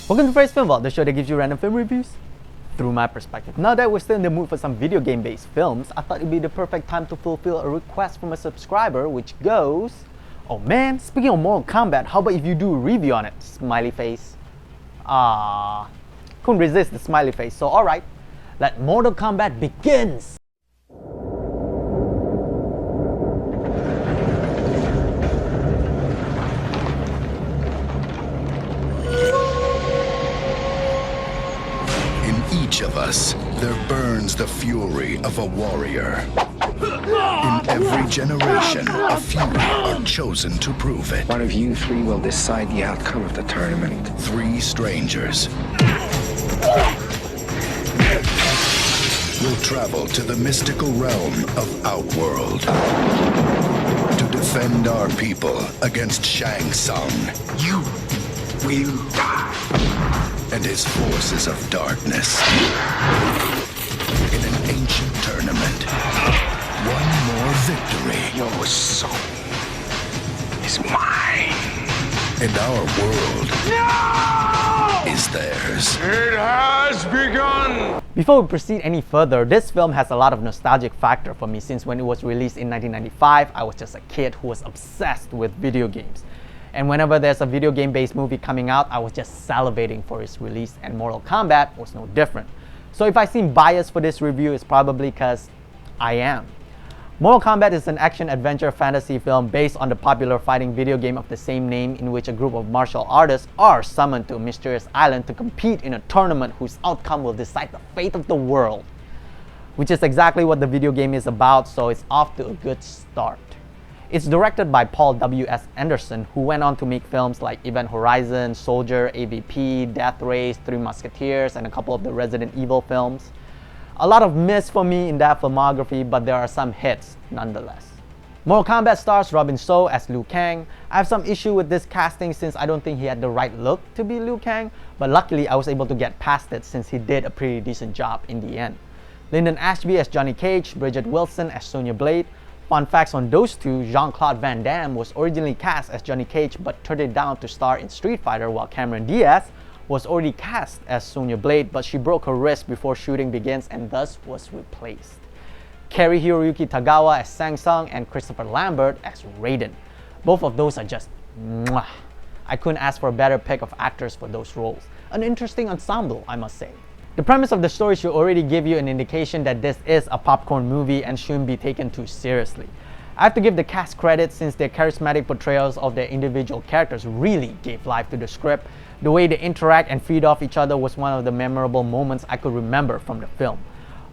Welcome to Ferry's Film Vault, the show that gives you random film reviews through my perspective. Now that we're still in the mood for some video game based films, I thought it'd be the perfect time to fulfill a request from a subscriber, which goes, oh man, speaking of Mortal Kombat, how about if you do a review on it? Smiley face. Couldn't resist the smiley face, so alright, let Mortal Kombat begins! Each of us, there burns the fury of a warrior. In every generation, a few are chosen to prove it. One of you three will decide the outcome of the tournament. Three strangers will travel to the mystical realm of Outworld to defend our people against Shang Tsung. You will die. And his forces of darkness. In an ancient tournament, one more victory. Your soul is mine. And our world is theirs. It has begun! Before we proceed any further, this film has a lot of nostalgic factor for me since when it was released in 1995, I was just a kid who was obsessed with video games. And whenever there's a video game based movie coming out, I was just salivating for its release, and Mortal Kombat was no different. So if I seem biased for this review, it's probably because I am. Mortal Kombat is an action adventure fantasy film based on the popular fighting video game of the same name, in which a group of martial artists are summoned to a mysterious island to compete in a tournament whose outcome will decide the fate of the world. Which is exactly what the video game is about, so it's off to a good start. It's directed by Paul W.S. Anderson, who went on to make films like Event Horizon, Soldier, AVP, Death Race, Three Musketeers, and a couple of the Resident Evil films. A lot of miss for me in that filmography, but there are some hits nonetheless. Mortal Kombat stars Robin So as Liu Kang. I have some issue with this casting since I don't think he had the right look to be Liu Kang, but luckily I was able to get past it since he did a pretty decent job in the end. Lyndon Ashby as Johnny Cage, Bridget Wilson as Sonya Blade. Fun facts on those two, Jean-Claude Van Damme was originally cast as Johnny Cage but turned it down to star in Street Fighter, while Cameron Diaz was already cast as Sonya Blade, but she broke her wrist before shooting begins and thus was replaced. Cary Hiroyuki Tagawa as Shang Tsung and Christopher Lambert as Raiden. Both of those are just mwah. I couldn't ask for a better pick of actors for those roles. An interesting ensemble, I must say. The premise of the story should already give you an indication that this is a popcorn movie and shouldn't be taken too seriously. I have to give the cast credit since their charismatic portrayals of their individual characters really gave life to the script. The way they interact and feed off each other was one of the memorable moments I could remember from the film.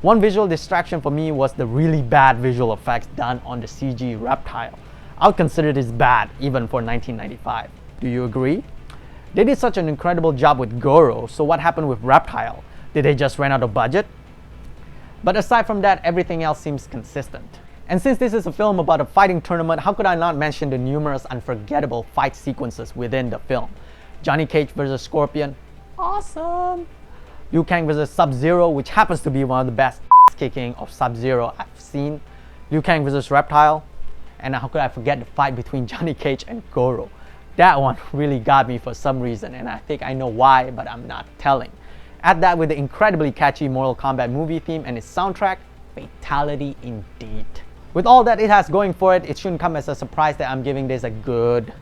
One visual distraction for me was the really bad visual effects done on the CG reptile. I would consider this bad even for 1995. Do you agree? They did such an incredible job with Goro, so what happened with Reptile? Did they just run out of budget? But aside from that, everything else seems consistent. And since this is a film about a fighting tournament, how could I not mention the numerous unforgettable fight sequences within the film? Johnny Cage vs. Scorpion, awesome! Liu Kang vs. Sub-Zero, which happens to be one of the best kicking of Sub-Zero I've seen. Liu Kang vs. Reptile, and how could I forget the fight between Johnny Cage and Goro? That one really got me for some reason, and I think I know why, but I'm not telling. Add that with the incredibly catchy Mortal Kombat movie theme and its soundtrack, fatality indeed. With all that it has going for it, it shouldn't come as a surprise that I'm giving this a good.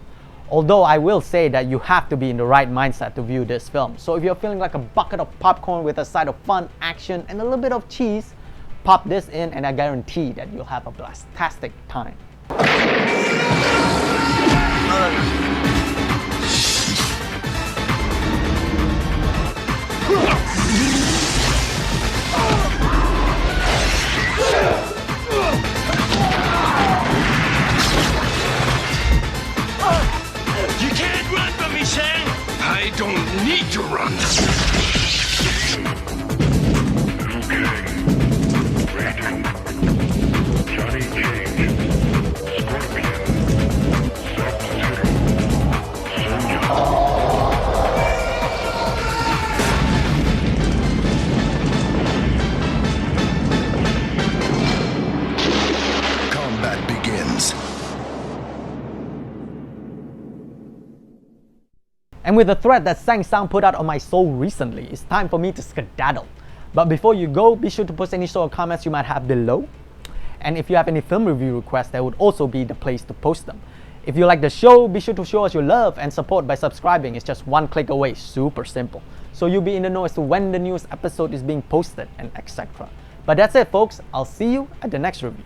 Although I will say that you have to be in the right mindset to view this film. So if you're feeling like a bucket of popcorn with a side of fun, action, and a little bit of cheese, pop this in and I guarantee that you'll have a blastastic time. You can't run from me, Shang! I don't need to run. Liu Kang, Raiden, Johnny Cage, Scorpion, Sub-Zero, Sonya. Combat begins. And with the thread that Sang Sang put out on my soul recently, it's time for me to skedaddle. But before you go, be sure to post any sort of comments you might have below. And if you have any film review requests, that would also be the place to post them. If you like the show, be sure to show us your love and support by subscribing. It's just one click away, super simple. So you'll be in the know as to when the newest episode is being posted and etc. But that's it folks, I'll see you at the next review.